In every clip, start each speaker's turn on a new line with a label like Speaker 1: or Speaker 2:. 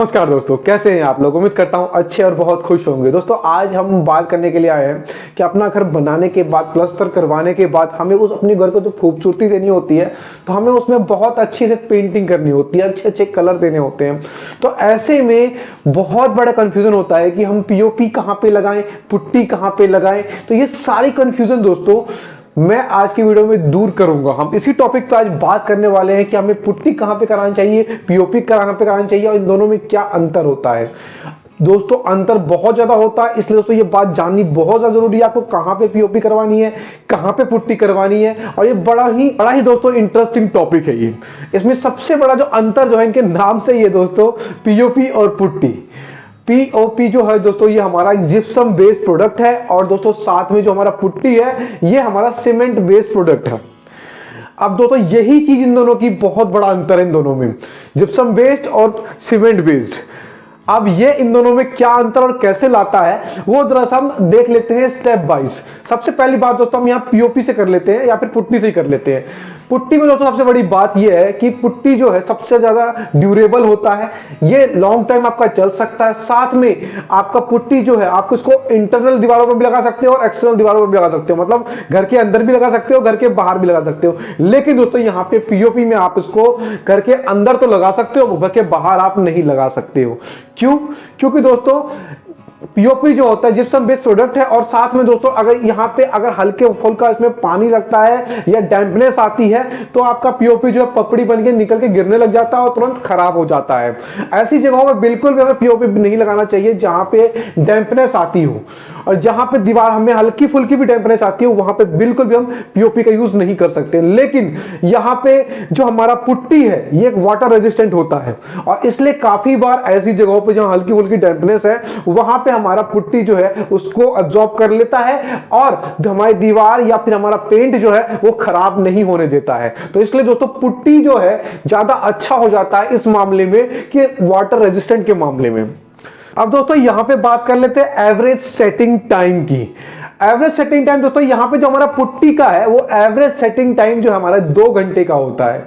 Speaker 1: नमस्कार दोस्तों, कैसे हैं आप लोग। उम्मीद करता हूं अच्छे और बहुत खुश होंगे। दोस्तों आज हम बात करने के लिए आए हैं कि अपना घर बनाने के बाद, प्लास्टर करवाने के बाद हमें उस अपने घर को जो खूबसूरती देनी होती है तो हमें उसमें बहुत अच्छी से पेंटिंग करनी होती है, अच्छे अच्छे कलर देने होते हैं। तो ऐसे में बहुत बड़ा कंफ्यूजन होता है कि हम पीओपी कहाँ पे लगाएं, पुट्टी कहाँ पे लगाएं। तो ये सारी कंफ्यूजन दोस्तों मैं आज की वीडियो में दूर करूंगा। हम इसी टॉपिक पे आज बात करने वाले हैं कि हमें पुट्टी कहां पे करानी चाहिए, पीओपी कहां पे करानी चाहिए और इन दोनों में क्या अंतर होता है। दोस्तों अंतर बहुत ज्यादा होता है, इसलिए दोस्तों ये बात जाननी बहुत ज्यादा जरूरी है। आपको कहां पे पीओपी करवानी है, कहां पे पुट्टी करवानी है, और ये बड़ा ही दोस्तों इंटरेस्टिंग टॉपिक है। ये इसमें सबसे बड़ा जो अंतर जो है इनके नाम से ही है दोस्तों, पीओपी और पुट्टी। पीओपी जो है दोस्तों ये हमारा जिप्सम बेस्ड प्रोडक्ट है और दोस्तों साथ में जो हमारा पुट्टी है ये हमारा सीमेंट बेस्ड प्रोडक्ट है। अब दोस्तों यही चीज इन दोनों की बहुत बड़ा अंतर है इन दोनों में, जिप्सम बेस्ड और सीमेंट बेस्ड। अब ये इन दोनों में क्या अंतर और कैसे लाता है वो दरअसल हम देख लेते हैं स्टेप वाइज। सबसे पहली बात दोस्तों हम यहाँ पीओपी से कर लेते हैं या फिर पुट्टी से ही कर लेते हैं। पुट्टी में दोस्तों सबसे बड़ी बात यह है कि पुट्टी जो है सबसे ज्यादा ड्यूरेबल होता है, ये लॉन्ग टाइम आपका चल सकता है। साथ में आपका पुट्टी जो है आप इसको इंटरनल दीवारों पर भी लगा सकते हो और एक्सटर्नल दीवारों पर भी लगा सकते हो, मतलब घर के अंदर भी लगा सकते हो, घर के बाहर भी लगा सकते हो। लेकिन दोस्तों यहाँ पे पीओपी में आप इसको घर के अंदर तो लगा सकते हो, घर के बाहर आप नहीं लगा सकते हो। क्यों? क्योंकि दोस्तों पीओपी जो होता है जिप्सम बेस्ड प्रोडक्ट है और साथ में दोस्तों अगर यहाँ पे अगर हल्के फुल्का इसमें पानी लगता है या डैम्पनेस आती है तो आपका पीओपी जो है पपड़ी बन के निकल के गिरने लग जाता है और तुरंत खराब हो जाता है। ऐसी जगहों में बिल्कुल भी हमें पीओपी नहीं लगाना चाहिए जहां पे डैम्पनेस आती हो, और जहां पे दीवार हमें हल्की फुल्की भी डैम्पनेस आती है वहां पे बिल्कुल भी हम पीओपी का यूज नहीं कर सकते। लेकिन यहाँ पे जो हमारा पुट्टी है ये एक वाटर रेजिस्टेंट होता है और इसलिए काफी बार ऐसी जगहों पर जहां हल्की फुल्की डैम्पनेस है वहां पे हमारा पुट्टी जो है उसको अब्सॉर्ब कर लेता है और हमारी दीवार या फिर हमारा पेंट जो है वो खराब नहीं होने देता है। तो इसलिए दोस्तों पुट्टी जो है ज्यादा अच्छा हो जाता है इस मामले में कि वाटर रेजिस्टेंट के मामले में। अब दोस्तों यहां पे बात कर लेते हैं एवरेज सेटिंग टाइम की। एवरेज सेटिंग टाइम दोस्तों यहाँ पे जो हमारा पुट्टी का है वो एवरेज सेटिंग टाइम जो हमारा 2 घंटे का होता है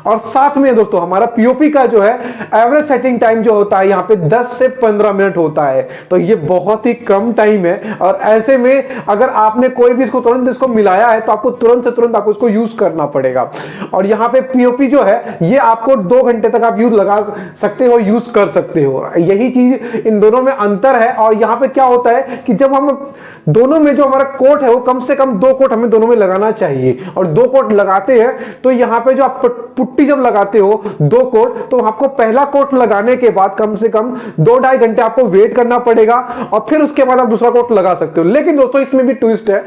Speaker 1: और साथ में दोस्तों हमारा पीओपी का जो है एवरेज सेटिंग टाइम जो होता है यहाँ पे 10 से 15 मिनट होता है। तो ये बहुत ही कम टाइम है और ऐसे में अगर आपने कोई भी तुरंत इसको मिलाया है तो आपको तुरंत से तुरंत आपको इसको यूज करना पड़ेगा। और यहाँ पे पीओपी जो है ये आपको 2 घंटे तक आप यूज लगा सकते हो, यूज कर सकते हो। यही चीज इन दोनों में अंतर है। और यहाँ पे क्या होता है कि जब हम दोनों में जो हमारा कोट है वो कम से कम 2 कोट हमें दोनों में लगाना चाहिए और 2 कोट लगाते हैं तो यहाँ पे जो आप पुट्टी जब लगाते हो 2 कोट तो आपको पहला कोट लगाने के बाद कम से कम 2-2.5 घंटे आपको वेट करना पड़ेगा और फिर उसके बाद आप दूसरा कोट लगा सकते हो। लेकिन दोस्तों इसमें भी ट्विस्ट है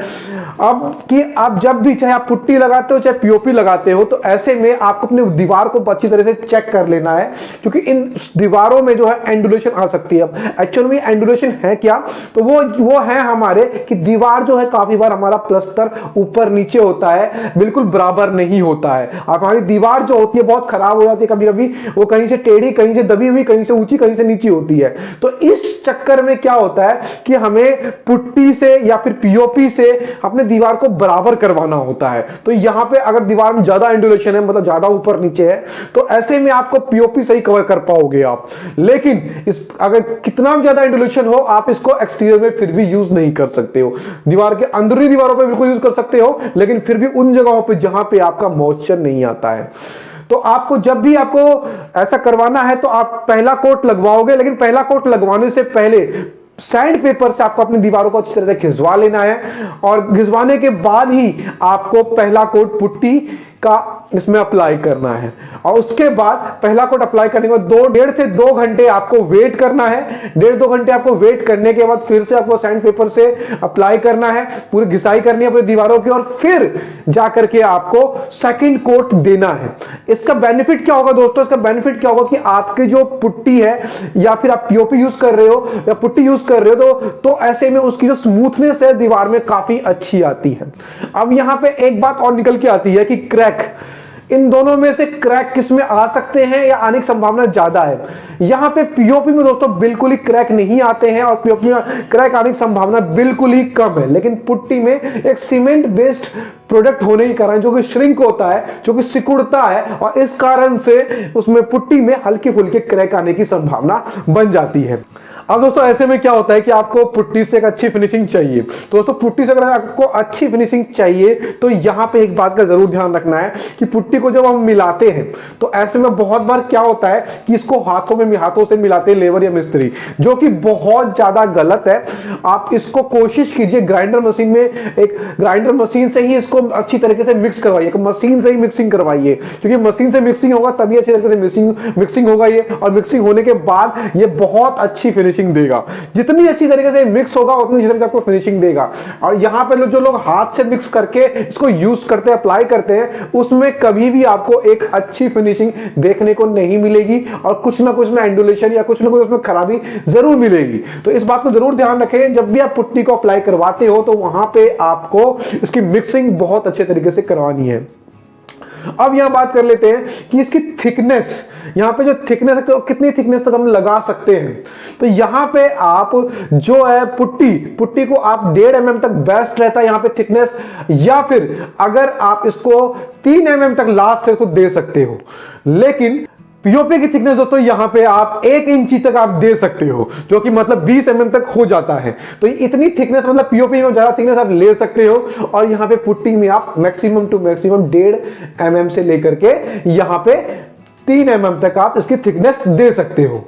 Speaker 1: अब कि आप जब भी चाहे आप पुट्टी लगाते हो चाहे पीओपी लगाते हो तो ऐसे में आपको अपनी दीवार को अच्छी तरह से चेक कर लेना है क्योंकि इन दीवारों में जो है एंडुलेशन आ सकती है। अब एक्चुअल में एंडुलेशन है क्या, तो वो है हमारे कि दीवार जो है काफी बार हमारा प्लास्टर ऊपर नीचे होता है, बिल्कुल बराबर नहीं होता है। अब हमारी दीवार जो होती है बहुत खराब हो जाती है, कभी कभी वो कहीं से टेढ़ी, कहीं से दबी हुई, कहीं से ऊंची, कहीं से नीची होती है। तो इस चक्कर में क्या होता है कि हमें पुट्टी से या फिर पीओपी से अपने दीवार को बराबर करवाना होता है। तो यहां पे अगर दीवार में ज्यादा एंडुलेशन है, मतलब ज्यादा ऊपर नीचे है, तो ऐसे में आपको पीओपी से ही कवर कर पाओगे आप। लेकिन इस अगर कितना भी ज्यादा एंडुलेशन हो आप इसको एक्सटीरियर में फिर भी यूज नहीं कर सकते हो। दीवार के अंदरूनी दीवारों पे बिल्कुल यूज कर सकते हो लेकिन फिर भी उन जगहों पे जहां पे आपका मॉइस्चर नहीं आता है। तो आपको जब भी आपको ऐसा करवाना है तो आप पहला कोट लगवाओगे, लेकिन पहला कोट लगवाने से पहले सैंड पेपर से आपको अपनी दीवारों को अच्छी तरह से घिसवा लेना है और घिसवाने के बाद ही आपको पहला कोट पुट्टी का इसमें अप्लाई करना है। और उसके बाद पहला कोट अप्लाई करने के बाद 1.5 से 2 घंटे आपको वेट करना है। 1.5-2 घंटे आपको वेट करने के बाद फिर से आपको सैंड पेपर से अप्लाई करना है, पूरी घिसाई करनी है अपनी दीवारों की और फिर जाकर के आपको सेकंड कोट देना है। इसका बेनिफिट क्या होगा दोस्तों? इसका बेनिफिट क्या होगा कि आपकी जो पुट्टी है या फिर आप पीओपी यूज कर रहे हो या पुट्टी यूज कर रहे हो तो ऐसे में उसकी जो स्मूथनेस है दीवार में काफी अच्छी आती है। अब यहां पे एक बात और निकल के आती है कि क्रैक इन दोनों में से क्रैक किस में आ सकते हैं या आने की संभावना ज्यादा है? यहां पे पीओपी में दोस्तों बिल्कुल ही क्रैक नहीं आते हैं और पीओपी में क्रैक आने की संभावना बिल्कुल ही कम है। लेकिन पुट्टी में एक सीमेंट बेस्ड प्रोडक्ट होने के कारण जो कि श्रिंक होता है, जो कि सिकुड़ता है, और इस कारण से उसमें पुट्टी में हल्के फुल्के क्रैक आने की संभावना बन जाती है। अब दोस्तों ऐसे में क्या होता है कि आपको पुट्टी से एक अच्छी फिनिशिंग चाहिए। तो दोस्तों पुट्टी से अगर आपको अच्छी फिनिशिंग चाहिए तो यहां पे एक बात का जरूर ध्यान रखना है कि पुट्टी को जब हम मिलाते हैं तो ऐसे में बहुत बार क्या होता है कि इसको हाथों से मिलाते हैं लेबर या मिस्त्री, जो कि बहुत ज्यादा गलत है। आप इसको कोशिश कीजिए ग्राइंडर मशीन में, एक ग्राइंडर मशीन से ही इसको अच्छी तरीके से मिक्स करवाइए, मशीन से ही मिक्सिंग करवाइए, क्योंकि मशीन से मिक्सिंग होगा तभी अच्छी तरीके से मिक्सिंग होगा ये, और मिक्सिंग होने के बाद ये बहुत अच्छी फिनिशिंग देगा। जितनी अच्छी तरीके से मिक्स होगा उतनी अच्छी तरीके से आपको फिनिशिंग देगा। और यहां पे जो लोग हाथ से मिक्स करके इसको यूज करते हैं, अप्लाई करते हैं, उसमें कभी भी आपको एक अच्छी फिनिशिंग देखने को नहीं मिलेगी और कुछ ना कुछ में एंडुलेशन या कुछ ना कुछ उसमें खराबी जरूर मिलेगी। तो इस बात को जरूर ध्यान रखें, जब भी आप पुट्टी को अप्लाई करवाते हो तो वहां पे आपको इसकी मिक्सिंग बहुत अच्छे तरीके से करवानी है। अब यहां बात कर लेते हैं कि इसकी थिकनेस, यहां पे जो थिकनेस है कितनी थिकनेस तक हम लगा सकते हैं। तो यहां पे आप जो है पुट्टी को आप 1.5 mm तक बेस्ट रहता है यहां पे थिकनेस, या फिर अगर आप इसको 3 mm तक लास्ट से खुद दे सकते हो। लेकिन पीओपी की थिकनेस दोस्तों यहां पे आप 1 इंची तक आप दे सकते हो, जो कि मतलब 20 mm तक हो जाता है। तो इतनी थिकनेस मतलब पीओपी में ज्यादा थिकनेस आप ले सकते हो, और यहां पे पुट्टी में आप मैक्सिमम टू मैक्सिमम 1.5 mm से लेकर के यहां पे 3 mm तक आप इसकी थिकनेस दे सकते हो।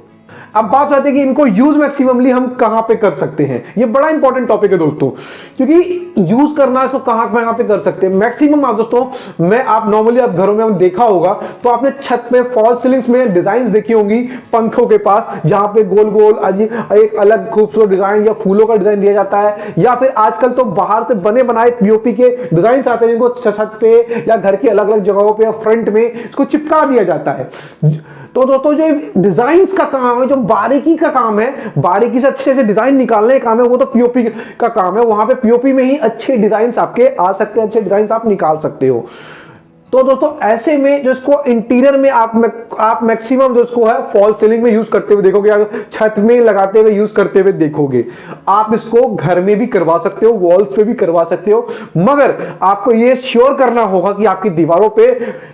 Speaker 1: अब बात आती है कि इनको यूज मैक्सिममली हम कहां पे कर सकते हैं। ये बड़ा इंपॉर्टेंट टॉपिक है दोस्तों, क्योंकि यूज करना इसको कहां पे कर सकते हैं मैक्सिमम। आप दोस्तों मैं आप नॉर्मली आप घरों में देखा होगा तो आपने छत पे फॉल सीलिंग्स में डिजाइन देखी होंगी पंखों के पास, जहां पे गोल गोल एक अलग खूबसूरत डिजाइन या फूलों का डिजाइन दिया जाता है, या फिर आजकल तो बाहर से बने बनाए पीओपी के डिजाइन आते हैं जिनको छत पे या घर की अलग अलग जगहों पे या फ्रंट में इसको चिपका दिया जाता है। तो दोस्तों जो डिजाइन का काम है, जो बारीकी का काम है, बारीकी से अच्छे से डिजाइन निकालने का काम है, वो तो पीओपी का काम है। वहां पे पीओपी में ही अच्छे डिजाइन आपके आ सकते हैं, अच्छे डिजाइन आप निकाल सकते हो। तो दोस्तों ऐसे में जो इसको इंटीरियर में आप मैक्सिमम जो इसको है फॉल सीलिंग में यूज करते हुए देखोगे, छत में लगाते हुए यूज करते हुए देखोगे। आप इसको घर में भी करवा सकते हो, वॉल्स पे भी करवा सकते हो, मगर आपको ये श्योर करना होगा कि आपकी दीवारों पे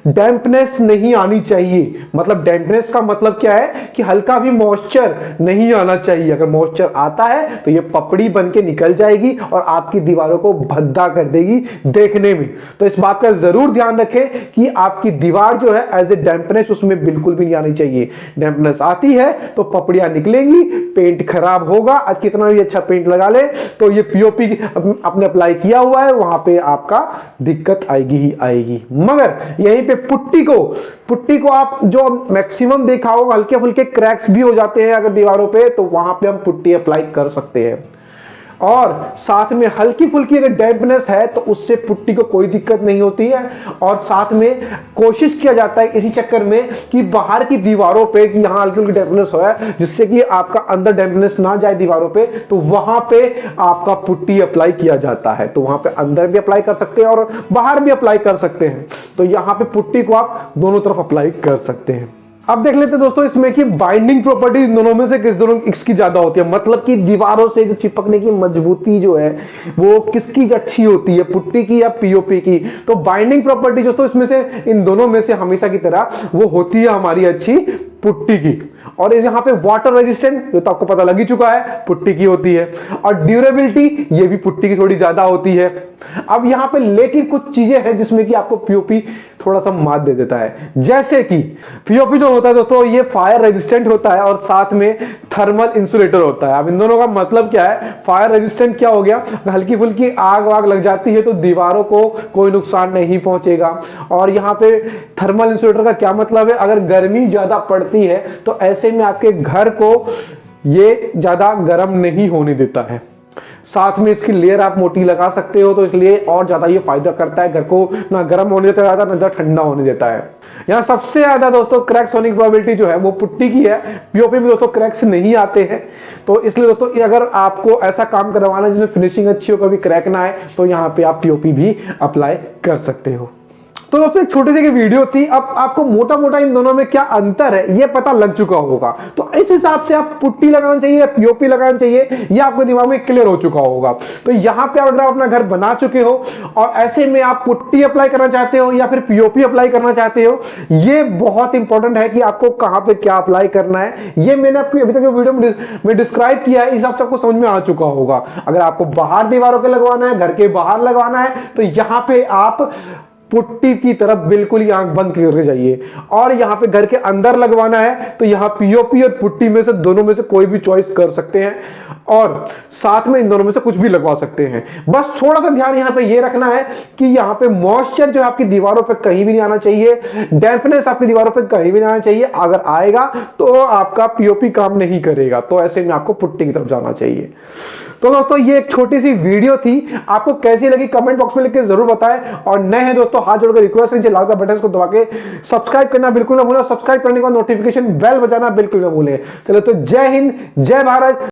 Speaker 1: डैम्पनेस नहीं आनी चाहिए। मतलब डैम्पनेस का मतलब क्या है कि हल्का भी मॉइस्चर नहीं आना चाहिए। अगर मॉइस्चर आता है तो ये पपड़ी बन के निकल जाएगी और आपकी दीवारों को भद्दा कर देगी देखने में। तो इस बात का जरूर ध्यान रखें कि आपकी दीवार जो है एज ए डैम्पनेस उसमें बिल्कुल भी नहीं आनी चाहिए। डैम्पनेस आती है तो पपड़ियां निकलेंगी, पेंट खराब होगा। आज कितना भी अच्छा पेंट लगा ले तो ये पीओपी आपने अप्लाई किया हुआ है वहां पे आपका दिक्कत आएगी ही आएगी। मगर यहीं पे पुट्टी को आप जो मैक्सिमम देखा होगा हल्के फुल्के क्रैक्स भी हो जाते हैं अगर दीवारों पे, तो वहां पे हम पुट्टी अप्लाई कर सकते हैं। और साथ में हल्की फुल्की अगर डैम्पनेस है तो उससे पुट्टी को कोई दिक्कत नहीं होती है। और साथ में कोशिश किया जाता है इसी चक्कर में कि बाहर की दीवारों पे कि यहां हल्की फुल्की डैम्पनेस हो है, जिससे कि आपका अंदर डैम्पनेस ना जाए दीवारों पे, तो वहां पे आपका पुट्टी अप्लाई किया जाता है। तो वहां पे अंदर भी अप्लाई कर सकते हैं और बाहर भी अप्लाई कर सकते हैं। तो यहां पे पुट्टी को आप दोनों तरफ अप्लाई कर सकते हैं। अब देख लेते हैं दोस्तों इसमें कि बाइंडिंग प्रॉपर्टी दोनों में से किसकी ज्यादा होती है। मतलब कि दीवारों से जो चिपकने की मजबूती जो है वो किसकी अच्छी होती है, पुट्टी की या पीओपी की। तो बाइंडिंग प्रॉपर्टी दोस्तों इसमें से इन दोनों में से हमेशा की तरह वो होती है हमारी अच्छी पुट्टी की। और यहां पे वाटर रेजिस्टेंट जो तो आपको पता लग ही चुका है पुट्टी की होती है, और ड्यूरेबिलिटी ये भी पुट्टी की थोड़ी ज्यादा होती है। अब यहां पे लेकिन कुछ चीजें हैं जिसमें कि आपको पीओपी थोड़ा सा मात दे देता है। जैसे कि पीओपी जो होता है दोस्तों ये फायर रेजिस्टेंट होता है और साथ में थर्मल इंसुलेटर होता है। अब इन दोनों का मतलब क्या है? फायर रेजिस्टेंट क्या हो गया, हल्की फुल्की आग वाग लग जाती है तो दीवारों को कोई नुकसान नहीं पहुंचेगा। और यहाँ पे थर्मल इंसुलेटर का क्या मतलब है, अगर गर्मी ज्यादा पड़ती है तो ऐसे में आपके घर को ये ज्यादा गर्म नहीं होने देता है। साथ में इसकी लेयर आप मोटी लगा सकते हो तो इसलिए और ज्यादा ये फायदा करता है, घर को ना गर्म होने देता है ना ज्यादा ठंडा होने देता है। यहाँ सबसे ज्यादा दोस्तों क्रैक्स होने की प्रोबेबिलिटी जो है वो पुट्टी की है। पीओपी में दोस्तों क्रैक्स नहीं आते हैं। तो इसलिए दोस्तों अगर आपको ऐसा काम करवाना है जिसमें फिनिशिंग अच्छी हो, कभी क्रैक ना आए, तो यहाँ पे आप पीओपी भी अप्लाई कर सकते हो। तो दोस्तों एक छोटी सी वीडियो थी, अब आपको मोटा मोटा इन दोनों में क्या अंतर है ये पता लग चुका होगा। तो इस हिसाब से आप पुट्टी लगाना चाहिए या पीओपी लगाना चाहिए ये आपके दिमाग में क्लियर हो चुका होगा। तो यहां पे अगर आप अपना घर बना चुके हो और ऐसे में आप पुट्टी अप्लाई करना चाहते हो या फिर पीओपी अप्लाई करना चाहते हो, ये बहुत इंपॉर्टेंट है कि आपको कहां पे क्या अप्लाई करना है। ये मैंने आपको अभी तक वीडियो में डिस्क्राइब किया है, इस हिसाब से आपको समझ में आ चुका होगा। अगर आपको बाहर दीवारों के लगवाना है, घर के बाहर लगवाना है, तो यहां पे आप पुट्टी की तरफ बिल्कुल ही आंख बंद करके जाइए। और यहां पे घर के अंदर लगवाना है तो यहां पीओपी और पुट्टी में से दोनों में से कोई भी चॉइस कर सकते हैं, और साथ में इन दोनों में से कुछ भी लगवा सकते हैं। बस थोड़ा सा ध्यान यहां पे ये रखना है कि यहां पे मॉइस्चर जो है आपकी दीवारों पे कहीं भी नहीं आना चाहिए, डैम्पनेस आपकी दीवारों पे कहीं भी नहीं आना चाहिए। अगर आएगा तो आपका पीओपी काम नहीं करेगा, तो ऐसे में आपको पुट्टी की तरफ जाना चाहिए। तो दोस्तों ये एक छोटी सी वीडियो थी, आपको कैसी लगी कमेंट बॉक्स में लिख के जरूर बताएं। और नए हैं दोस्तों हाथ जोड़कर रिक्वेस्ट है, लाल का बटन को दबा के सब्सक्राइब करना बिल्कुल ना भूलें, सब्सक्राइब करने के बाद नोटिफिकेशन बेल बजाना बिल्कुल ना भूलें। चलो तो जय हिंद, जय भारत।